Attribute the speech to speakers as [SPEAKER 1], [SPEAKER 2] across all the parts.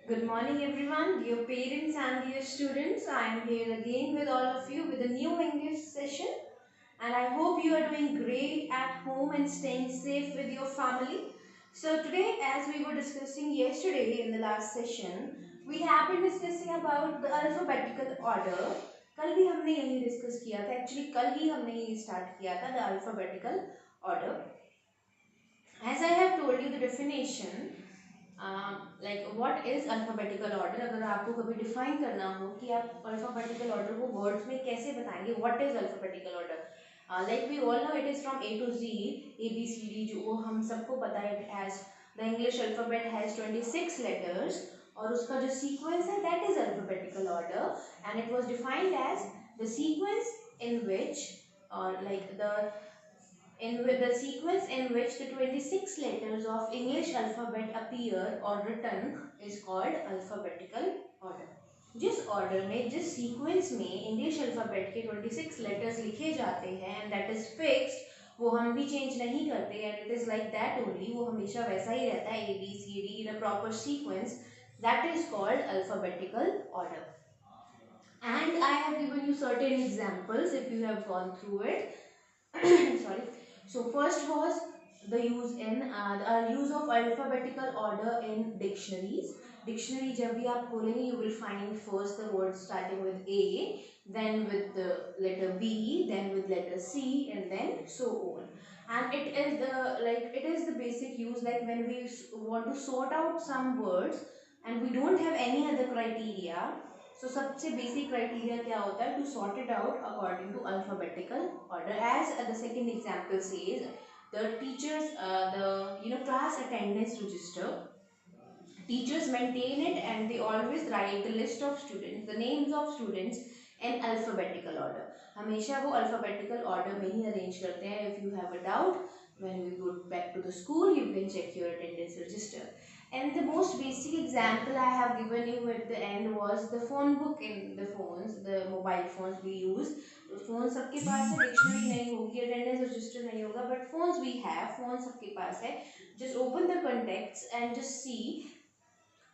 [SPEAKER 1] Good morning, everyone, dear parents and dear students. I am here again with all of you with a new English session, and I hope you are doing great at home and staying safe with your family. So, today, as we were discussing yesterday in the last session, we have been discussing about the alphabetical order. कल भी हमने यही discuss किया था actually कल ही हमने ये start किया था the alphabetical order as I have told you the definition like what is alphabetical order. अगर आपको कभी डिफाइन करना हो कि आप अल्फाबेटिकल ऑर्डर को वर्ड्स में कैसे बताएंगे, what is alphabetical order. Like we all know it is from A to Z, A B C D, जो वो हम सबको पता है. It has the English alphabet has 26 letters और उसका जो सीक्वेंस है that is alphabetical order and it was defined as the sequence in which और like the in the sequence in which the 26 letters of English alphabet appear or written is called alphabetical order. जिस order में, जिस sequence में English alphabet के 26 letters लिखे जाते हैं and that is fixed, वो हम भी चेंज नहीं करते and it is like that only, वो हमेशा वैसा ही रहता है, A B C D in a proper sequence, that is called alphabetical order. And I have given you certain examples if you have gone through it. Sorry. So first was the use of alphabetical order in dictionaries. Dictionary जब भी आप खोलेंगे you will find first the word starting with A, then with the letter B, then with letter C, and then so on. And it is the basic use, like when we want to sort out some words and we don't have any other criteria. So सबसे basic criteria क्या होता है? To sort it out according to alphabetical order. As the second example says, the teachers, the class attendance register. Teachers maintain it and they always write the list of students, the names of students in alphabetical order. हमेशा वो alphabetical order में ही arrange करते हैं. If you have a doubt, when we go back to the school, you can check your attendance register. And the most basic example I have given you at the end was the phone book in the phones, the mobile phones we use. Phone सबके पास है, dictionary नहीं होगी, attendance register नहीं होगा, but phones we have, phone सबके पास है. Just open the contacts and just see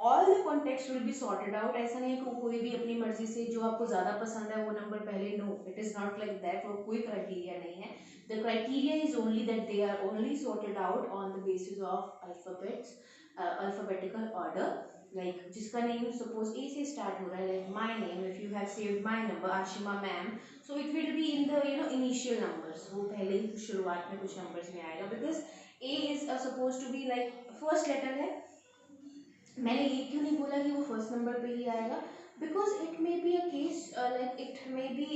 [SPEAKER 1] all the contacts will be sorted out. ऐसा नहीं है कि कोई भी अपनी मर्जी से जो आपको ज़्यादा पसंद है वो नंबर पहले. No, it is not like that. वो कोई क्राइटेरिया नहीं है. The criteria is only that they are only sorted out on the basis of alphabets, alphabetical order. Like जिसका नेम सपोज ए से स्टार्ट हो रहा है, like my name, if you have saved my number Ashima ma'am, so it will be in the initial numbers. वो पहले ही शुरुआत में कुछ नंबर्स में आएगा, because A is suppose to be like first letter है. मैंने ये क्यों नहीं बोला कि वो फर्स्ट नंबर पे ही आएगा? Because it may be a case like it may be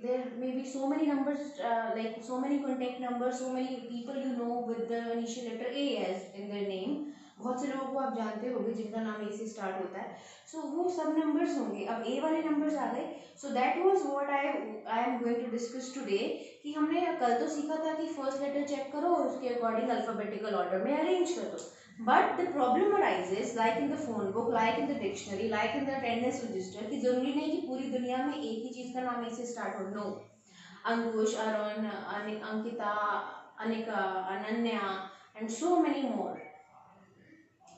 [SPEAKER 1] there may be so many numbers, like so many contact number, so many people you know with the initial letter A as in their name. बहुत से लोगों को आप जानते होंगे जिनका नाम ए से स्टार्ट होता है. सो वो सब नंबर्स होंगे. अब ए वाले नंबर्स आ गए. So that was what I am going to discuss today. कि हमने कल तो सीखा था कि फर्स्ट लेटर चेक करो और उसके अकॉर्डिंग अल्फाबेटिकल ऑर्डर में अरेंज कर दो. But the problem arises like in the phone book, like in the dictionary, like in the attendance register, कि जरूरी नहीं कि पूरी दुनिया में एक ही चीज़ का नाम ए से स्टार्ट हो. No, Ankush, Arun, Ankita, Anika, Ananya and so many more.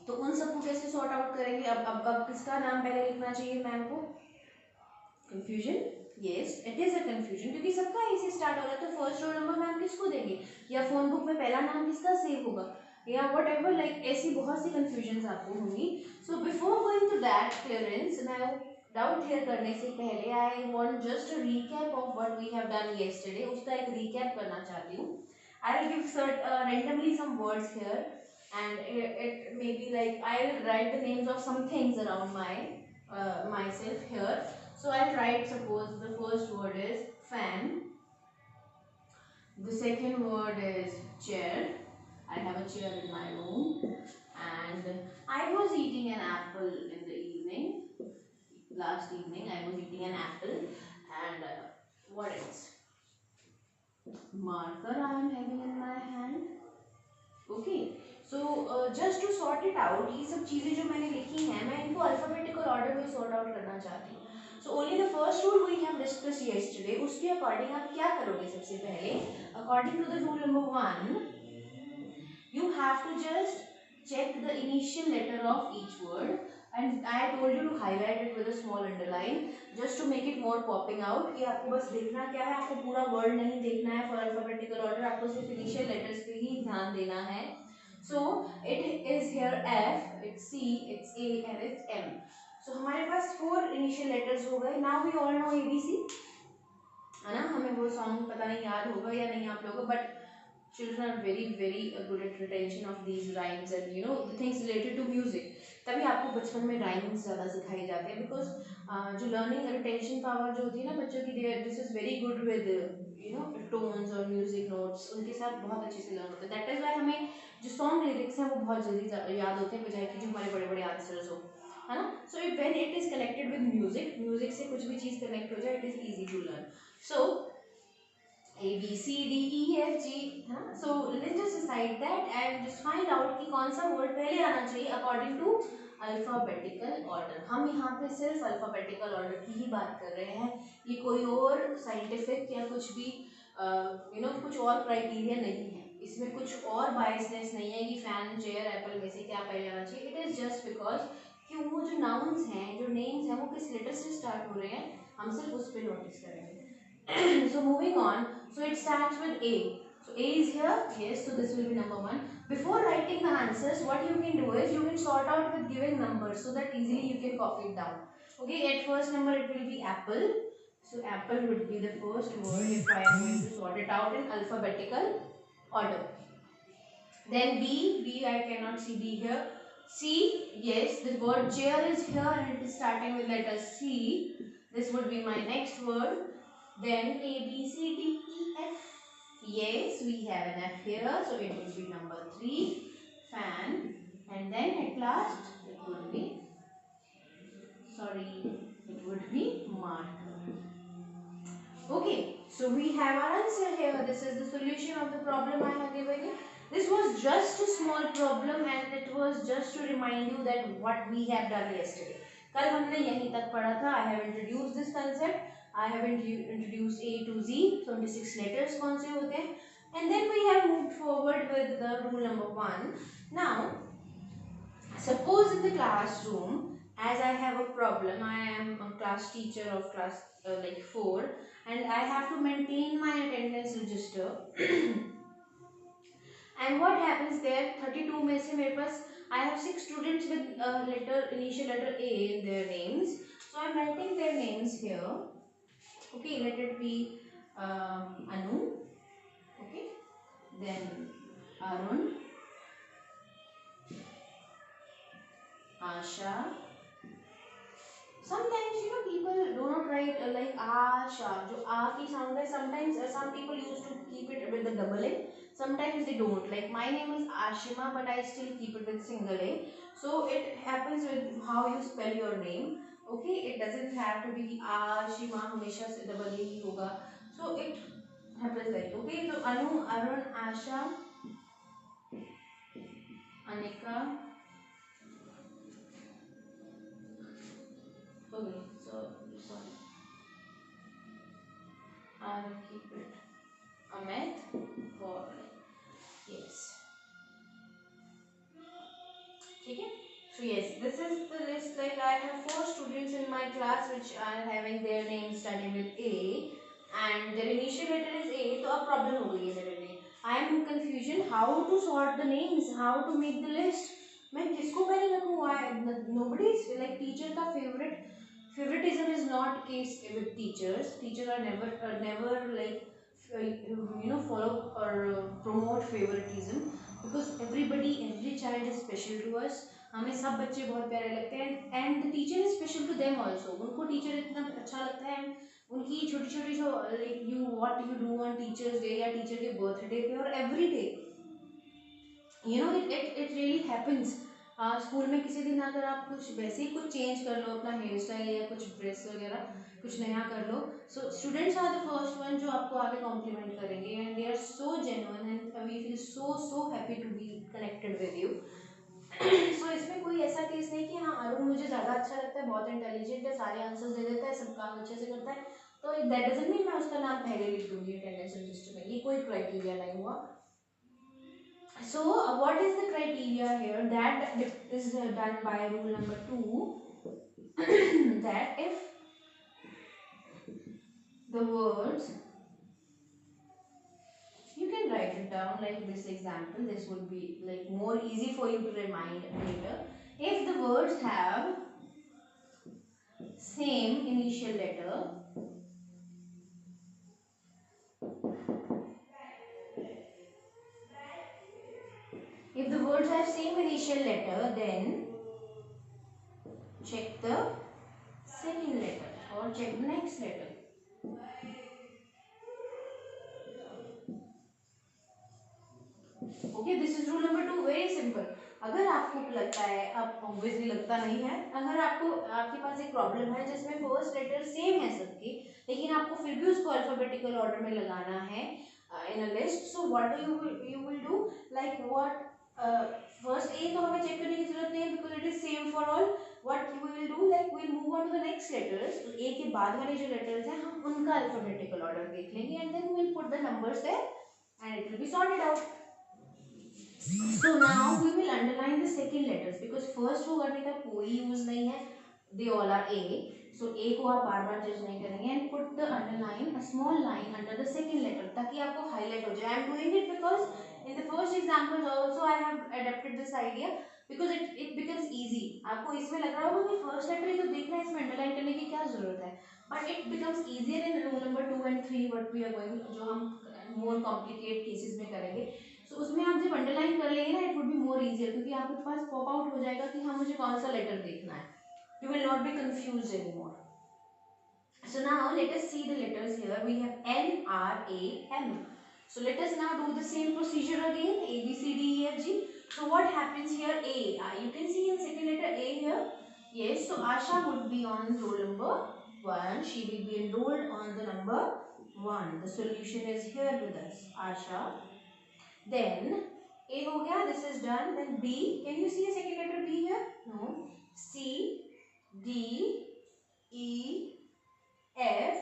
[SPEAKER 1] तो उन सबको कैसे सॉर्ट आउट करेंगे? अब किसका नाम पहले लिखना चाहिए मैम को? Confusion? Yes, it is a confusion, क्योंकि सबका ए से स्टार्ट हो रहा है. तो फर्स्ट रोल नंबर मैम किसको देंगे, या फोन बुक में पहला नाम किसका सेव होगा, या वट एवर, लाइक ऐसी बहुत सी कन्फ्यूजन आपको होंगी. So before going to that clearance, मैं डाउट क्लियर करने से पहले I want just recap of what we have done yesterday. उसका एक रिकैप करना चाहती हूँ. I will give randomly some words here and it may be like I will write the names of some things around myself here. So I'll write, suppose the first word is fan, the second word is chair. I have a chair in my room, and I was eating an apple in the evening. Last evening I was eating an apple. And what else? Marker I am having in my hand. Okay, so just to sort it out, ये सब चीज़ें जो मैंने लिखी हैं, मैं इनको alphabetical order में सॉर्ट आउट करना चाहती हूँ. So only the first rule we have discuss yesterday, उसके अकॉर्डिंग आप क्या करोगे? सबसे पहले according to the rule number 1, you have to just check the initial letter of each word. And I told you to highlight it with a small underline just to make it more popping out कि आपको बस देखना क्या है, आपको पूरा word नहीं देखना है फॉर अल्फाबेटिकल ऑर्डर, आपको सिर्फ इनिशियल लेटर्स पे ही ध्यान देना है. So it is here F, it's C, it's A and it's M. So हमारे पास 4 इनिशियल लेटर्स हो गए. Now we all know A B C, है ना. हमें वो सॉन्ग पता नहीं याद होगा या नहीं आप लोगों को, but children are very good at retention of these rhymes and you know the things related to music. तभी आपको बचपन में राइम्स ज़्यादा सिखाई जाते हैं बिकॉज जो लर्निंग रिटेंशन पावर जो होती है ना बच्चों की, this is very good with you know tones और म्यूजिक नोट्स, उनके साथ बहुत अच्छे से लर्न होता है. दैट इज वाई हमें जो सॉन्ग लिरिक्स हैं वो बहुत जल्दी याद होते हैं बजाय कि जो हमारे बड़े बड़े आंसर्स हो, है ना. So it when it is connected with music, music से कुछ भी चीज़ कनेक्ट हो जाए it is easy to learn. So A B C D E F G, हाँ. So let's just decide that and just find out कि कौन सा वर्ड पहले आना चाहिए according to अल्फाबेटिकल ऑर्डर. हम यहाँ पे सिर्फ अल्फाबेटिकल ऑर्डर की ही बात कर रहे हैं. ये कोई और साइंटिफिक या कुछ भी यू नो कुछ और क्राइटेरिया नहीं है. इसमें कुछ और बायसनेस नहीं है कि फैन, चेयर, एप्पल में से क्या पहले आना चाहिए. इट इज़ जस्ट बिकॉज कि वो जो नाउन्स हैं, जो नेम्स हैं, वो किस लेटर से स्टार्ट हो रहे हैं, हम सिर्फ उस पर नोटिस करेंगे. So moving on, so it starts with A. So A is here, yes, so this will be number 1. Before writing the answers, what you can do is you can sort out with giving numbers so that easily you can copy it down. Okay, at first number it will be apple. So apple would be the first word if I am going to sort it out in alphabetical order. Then B I cannot see B here. C, yes, the word chair is here and it is starting with letter C. This would be my next word. Then A, B, C, D, E, F. Yes, we have an F here, so it will be number 3, fan. And then at last, it would be, it would be marker. Okay, so we have our answer here. This is the solution of the problem I have given you. This was just a small problem and it was just to remind you that what we have done yesterday. कल हमने यहीं तक पढ़ा था. I have introduced this concept. I have introduced A to Z, 26 letters कौन से होते हैं, and then we have moved forward with the rule number 1. Now, suppose in the classroom, as I have a problem, I am a class teacher of class like 4, and I have to maintain my attendance register. And what happens there? 32 में से मेरे पास I have 6 students with initial letter A in their names, so I am writing their names here. Okay, let it be Anu. Okay, then Arun, Asha. Sometimes you know people do not write like Asha. जो A की sound है. Sometimes some people used to keep it with the double A. Sometimes they don't. Like my name is Ashima, but I still keep it with single A. So it happens with how you spell your name. Okay, it doesn't have to be Ashima, हमेशा से double A ही होगा. So it happens like, okay, so Anu, Arun, Asha, Anika. Okay, so sorry, I'll keep it Amit for yes. Okay, so yes, this is the list. Like I have 4 students in my class which are having their names starting with A and their initial letter is A. तो अब problem हो गई है मेरे लिए. I am in confusion how to sort the names, how to make the list. मैं किसको पहले रखूँ? Nobody is like teacher का favoritism is not case with teachers. Teachers are never like you know follow or promote favoritism because every child is special to us. हमें सब बच्चे बहुत प्यारे लगते हैं and the teacher is special to them also. उनको teacher इतना अच्छा लगता है. उनकी छोटी छोटी जो like you what you do on teachers day या टीचर के बर्थडे पे और every day you know it really happens. School में किसी दिन अगर आप कुछ वैसे ही कुछ चेंज कर लो अपना हेयर स्टाइल या कुछ ड्रेस वगैरह कुछ नया कर लो, so students are the first one जो आपको आगे कॉम्प्लीमेंट करेंगे and they are so genuine and we feel so happy to be connected with you. So इसमें कोई ऐसा केस नहीं कि हाँ अरुण मुझे ज़्यादा अच्छा लगता है, बहुत इंटेलिजेंट है, सारे आंसर्स दे देता है, सब काम अच्छे से करता है, तो दैट डजंट मीन मैं उसका नाम पहले लिख दूंगी अटेंडेंस रजिस्टर में. ये कोई क्राइटेरिया नहीं हुआ. So what is the criteria here? That is done by rule number 2 that if the words, you can write it down like this example, this would be like more easy for you to remind later. If the words have same initial letter, if the words have same initial letter, then check the second letter or check the next letter. Okay, this is rule number 2, very simple. अगर आपको लगता है, अब obviously लगता नहीं है, अगर आपको आपके पास एक प्रॉब्लम है जिसमें फर्स्ट लेटर सेम है सबके, लेकिन आपको फिर भी उसको अल्फाबेटिकल ऑर्डर में लगाना है in a list, so what you will do, like what first A तो हमें चेक करने की जरूरत नहीं है because it is same for all. What you will do, like we will move on to the next letters. तो A के बाद वाले जो लेटर्स हैं हम उनका अल्फाबेटिकल ऑर्डर देख लेंगे and then we will put the numbers there and it will be sorted out. So now we will underline the second letters because first को करने का कोई यूज नहीं है. They all are A. So A को आप बार बार जज नहीं करेंगे and put the underline a small line under the second letter ताकि आपको highlight हो जाए. I am doing it because in the first examples also I have adapted this idea because it becomes easy. आपको इसमें लग रहा होगा कि first letter ही तो देखना है, इसमें underline करने की क्या जरूरत है. But it becomes easier in rule number 2 and 3 what we are going, जो हम more complicated cases में करेंगे. सो उसमें आप जब अंडरलाइन कर लेंगे ना, it would be more easier क्योंकि आपके पास पॉप आउट हो जाएगा कि हाँ मुझे कौन सा लेटर देखना है. You will not be confused anymore. So now let us see the letters here. We have N, R, A, M. So let us now do the same procedure again. A, B, C, D, E, F, G. So what happens here? A. You can see in second letter A here. Yes. So Asha would be on roll number 1. She will be enrolled on the number 1. The solution is here with us. Asha. Then A हो गया, this is done. Then B, can you see a second letter B here? No. C, D, E, F,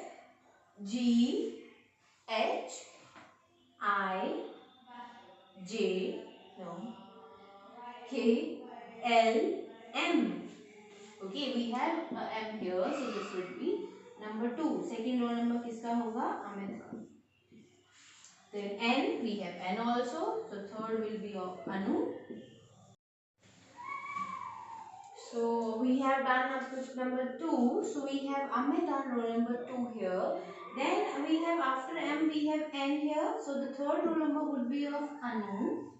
[SPEAKER 1] G, H, I, J, no, K, L, M. Okay, we have M here, so this would be number 2. Second roll number किसका होगा? अमित का. Then N, we have N also, so third will be of Anu. So we have done up to number 2. So we have Amit on roll number 2 here. Then we have after M we have N here. So the third roll number would be of Anu.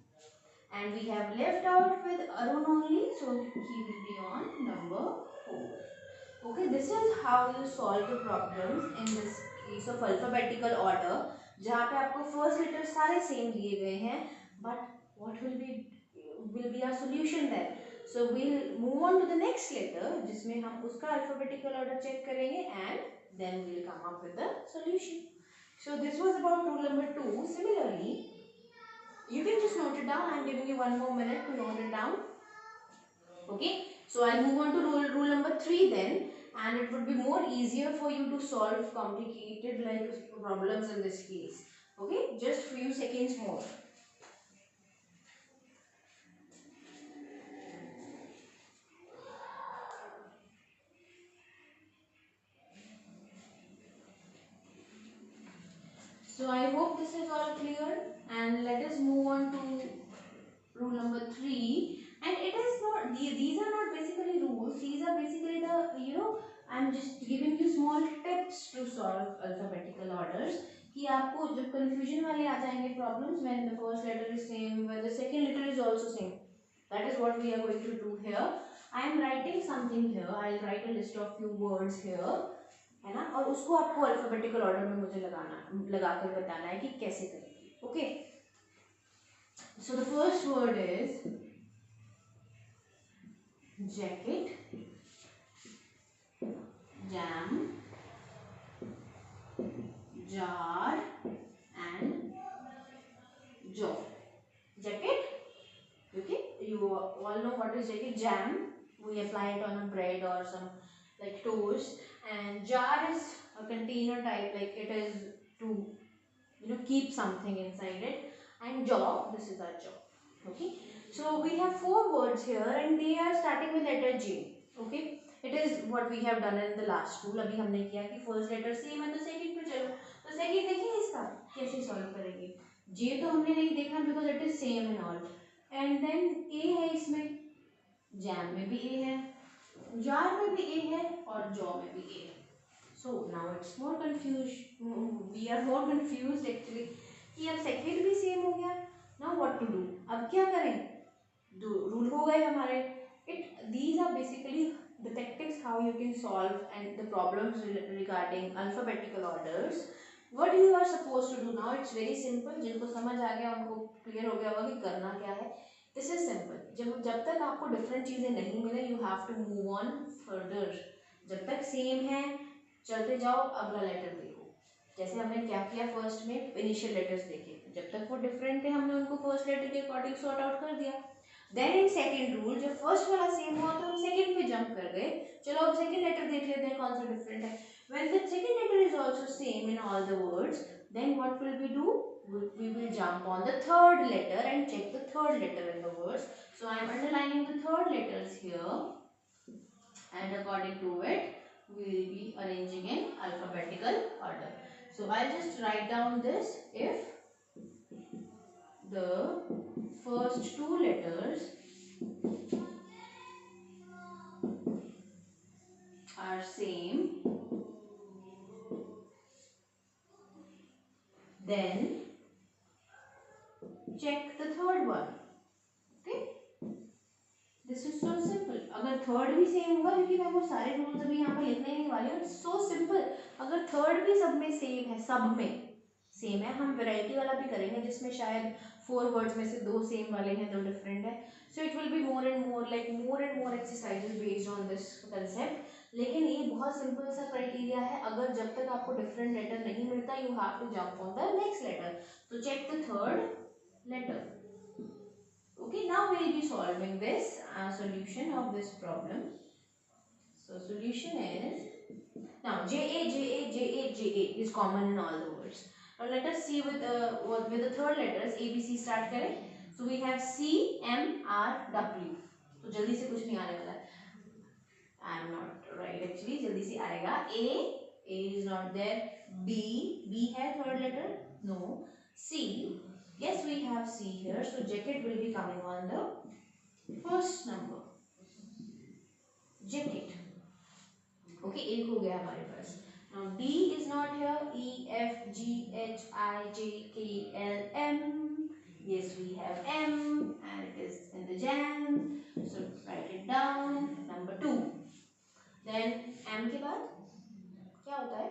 [SPEAKER 1] And we have left out with Arun only. So he will be on number 4. Okay, this is how you solve the problems in this case of alphabetical order. जहाँ पे आपको first letter सारे same दिए गए हैं. But what will be our solution then? So we'll move on to the next letter जिसमें हम उसका alphabetical order check करेंगे and then we'll come up with the solution. So this was about rule number 2. Similarly, you can just note it down. I'm giving you one more minute to note it down. Okay. So I'll move on to rule number 3 then, and it would be more easier for you to solve complicated like problems in this case. Okay. Just few seconds more. So I hope this is all clear, and let us move on to rule number 3. And it is not, these are not basically rules, these are basically the I'm just giving you small tips to solve alphabetical orders कि आपको जब confusion वाले आ जाएंगे problems when the first letter is same, when the second letter is also same. That is what we are going to do here. I am writing something here. I'll write a list of few words here, है ना, और उसको आपको alphabetical order में मुझे लगा कर बताना है कि कैसे करेंगे. Okay, so the first word is jacket, jam, jar and jaw. Jacket, okay, you all know what is jacket. Jam, we apply it on a bread or some like toast, and jar is a container type, like it is to keep something inside it. And jaw, this is our jaw. Okay, so we have four words here and they are starting with letter J. Okay, it is what we have done in the last rule. अभी हमने किया कि first letter same है तो second पे चलो, तो second देखेंगे इसका कैसे सॉल्व करेंगे. J तो हमने नहीं देखना because it is same in all. And then A है इसमें, जैम में भी A है, jar में भी A है और jaw में भी A है. So now it's more confused. We are more confused actually कि अब सेकंड भी सेम हो गया. Now what to do? अब क्या करें? दो रूल हो गए हमारे. These are basically the tactics how you can solve and the problems regarding alphabetical orders. What you are supposed to do now? It's very simple. जिनको समझ आ गया उनको क्लियर हो गया होगा कि करना क्या है. This is simple. जब तक आपको डिफरेंट चीज़ें नहीं मिले you have to move on further. जब तक सेम है चलते जाओ, अगला लेटर देखो. जैसे हमने क्या किया फर्स्ट में इनिशियल लेटर्स देखे, जब तक वो डिफरेंट थे हमने उनको फर्स्ट लेटर के अकॉर्डिंग सॉर्ट आउट कर दिया. देन इन सेकंड रूल जब फर्स्ट वाला सेम हुआ तो हम सेकंड पे जंप कर गए. चलो अब सेकंड लेटर देख लेते हैं कौन सा डिफरेंट है. When the second letter is also same in all the words, then what will we do? We will jump on the third letter and check the third letter in the words. So I am underlining the third letters here, and according to it we will be arranging in alphabetical order. So I'll just write down this. If the first two letters are same, then check the third one. Okay, this is so simple. अगर third भी same होगा, क्योंकि मैं वो सारे rules अभी यहाँ पे लिखने नहीं वाली हूँ. So simple. अगर थर्ड भी सब में सेम है, सब में सेम है, हम वैरायटी वाला भी करेंगे जिसमें शायद फोर वर्ड्स में से दो सेम वाले हैं, दो डिफरेंट है. So it will be more and more exercises based on this concept. लेकिन ये बहुत सिंपल सा क्राइटेरिया है. अगर जब तक आपको डिफरेंट लेटर नहीं मिलता you have to jump on the next letter. तो check the third letter. Okay, now we will be solving this solution of this problem. So solution is, now J A is common in all the words. Now let us see with the third letters A B C start करें. So we have C M R W. तो जल्दी से कुछ नहीं आने वाला है. I am not right actually. जल्दी से आएगा. A is not there. B है third letter. No. C, yes we have C here. So jacket will be coming on the first number. Jacket. Okay, एक हो गया हमारे पास. Now D is not here. E F G H I J K L M. Yes we have M and it is in the jam. So write it down. Number 2. Then M के बाद क्या होता है?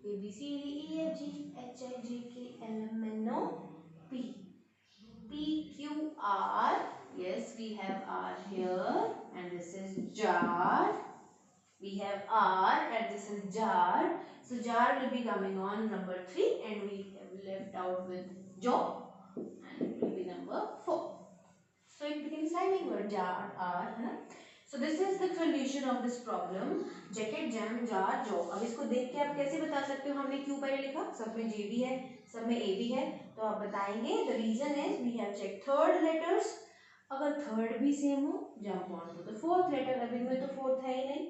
[SPEAKER 1] A B C D E F G H I J K L M N O P. P Q R. Yes we have R here and this is jar. We have R and this is jar. So jar will be coming on number 3 and we have left out with jaw and it will be number 4. So it becomes rhyming word jar R. है ना? So this is the solution of this problem. Jacket, jam, jar, jaw. अब इसको देख के आप कैसे बता सकते हो हमने क्यों पहले लिखा? सब में J भी है, सब में A भी है, तो आप बताएंगे. The reason is we have checked third letters. अगर थर्ड भी सेम हो jump on to the fourth letter. अभी में तो फोर्थ है ही नहीं,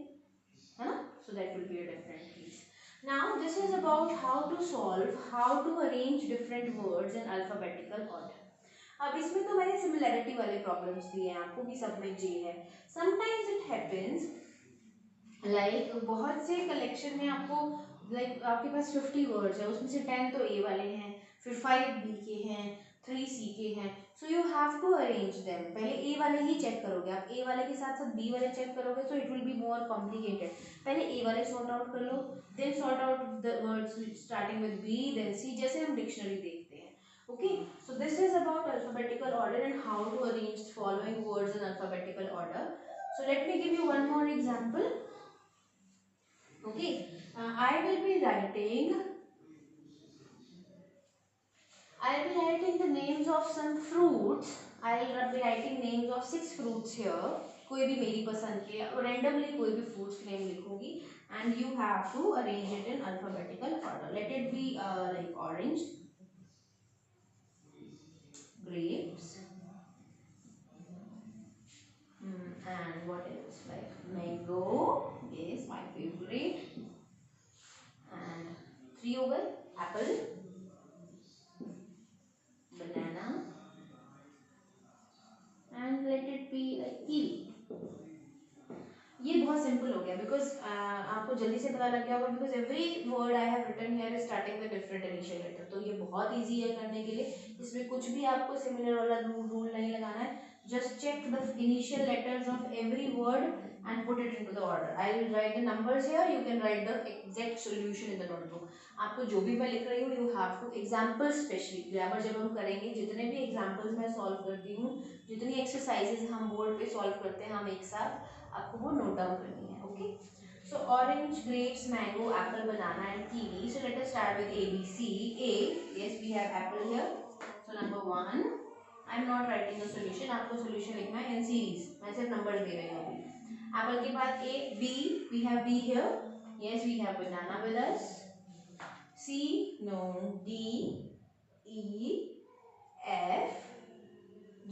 [SPEAKER 1] है ना? So that will be a different piece. Now this is about how to solve, how to arrange different words in alphabetical order. अब इसमें तो मैंने सिमिलैरिटी वाले प्रॉब्लम्स दिए हैं आपको कि सब में J है. Sometimes it happens like बहुत से कलेक्शन में आपको like आपके पास 50 वर्ड्स है, उसमें से 10 तो A वाले हैं, फिर 5 B के हैं, 3 C के हैं. So you have to arrange them. पहले ए वाले ही चेक करोगे आप, ए वाले के साथ साथ बी वाले चेक करोगे तो it will be more complicated. पहले ए वाले सॉर्ट आउट कर लो, then sort out the words starting with B then C, जैसे हम डिक्शनरी देखते हैं. Okay, so this is about alphabetical order and how to arrange following words in alphabetical order. So let me give you one more example. Okay, I will be writing the names of some fruits. I'll be writing names of 6 fruits here. कोई भी मेरी पसंद के randomly कोई भी fruits name लिखूंगी and you have to arrange it in alphabetical order. Let it be like orange, grapes, and what else, like mango, yes, my favorite, and 3 हो गए, apple, banana, and let it be like kiwi. ये बहुत simple हो गया because आपको जल्दी से पता लग गया होगा because every word I have written here is starting with different initial letter, तो ये बहुत इजी है करने के लिए, इसमें कुछ भी आपको सिमिलर वाला रूल नहीं लगाना है, just check the initial letters of every word and put it into the order. I will write the numbers here, you can write the exact solution in the notebook. आपको जो भी मैं लिख रही हूँ you have to example, specially grammar जब हम करेंगे, जितने भी एग्जाम्पल्स मैं सॉल्व करती हूँ, जितनी एक्सरसाइजेज हम बोर्ड पे सॉल्व करते हैं हम एक साथ, आपको वो नोट डाउन करनी है. Okay, so orange, grapes, mango, Apple, banana and kiwi. So let us start with A B C. A, yes we have apple here, so number 1. I am not writing the solution, आपको solution लिखना है in series, मैं सिर्फ number दे रही हूँ अभी. Apple के बाद A. B, we have B here, yes we have banana with us. C, no. D, E, F,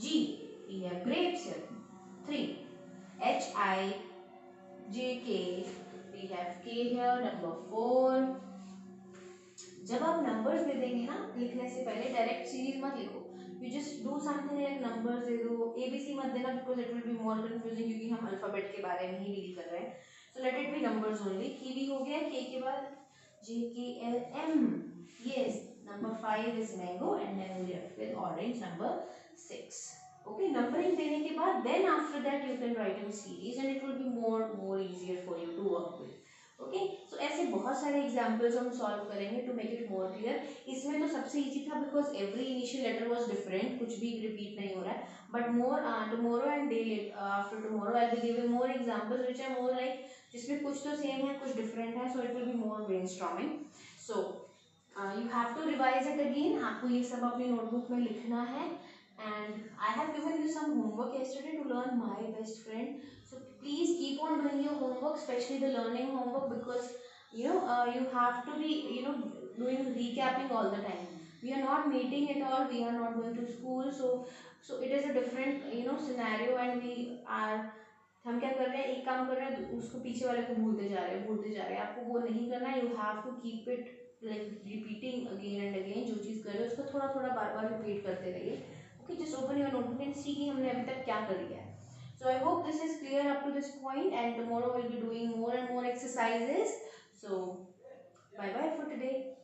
[SPEAKER 1] G, we have grapes here. 3. H, I, J, K, we have K here, number 4. जब आप numbers they देंगे ना लिखने से पहले direct series मत लिखो, you just do something like numbers दे दो, ABC मत देना because it will be more confusing क्योंकि हम अल्फाबेट के बारे में ही डील कर रहे हैं. So let it be numbers only. Kiwi हो गया, K के बाद JKLM, yes number 5 is mango and then we left with orange number 6. Okay, numbering देने के बाद then after that you can write in series and it will be more easier for you to work with. Okay, so ऐसे बहुत सारे examples हम solve करेंगे to make it more clear. इसमें तो सबसे इजी था because every initial letter was different, कुछ भी रिपीट नहीं हो रहा है, but more tomorrow and day after tomorrow I will give you more examples which are more like जिसमें कुछ तो सेम है कुछ डिफरेंट है, so it will be more brainstorming. So you have to revise it again, आपको ये सब अपनी नोटबुक में लिखना है. And I have given you some homework yesterday to learn my best friend. So please keep on doing your homework, especially the learning homework, because you have to be doing recapping all the time. We are not meeting at all. We are not going to school. So it is a different scenario, and we are हम क्या कर रहे हैं, एक काम कर रहे हैं उसको पीछे वाले को भूलते जा रहे हैं. आपको वो नहीं करना है. You have to keep it like repeating again and again. जो चीज़ कर रहे हो उसको थोड़ा थोड़ा बार बार रिपीट करते रहिए. Okay, just open your notebook and see कि हमने अभी तक क्या कर लिया है. So I hope this is clear up to this point, and tomorrow we'll be doing more and more exercises. So bye bye for today.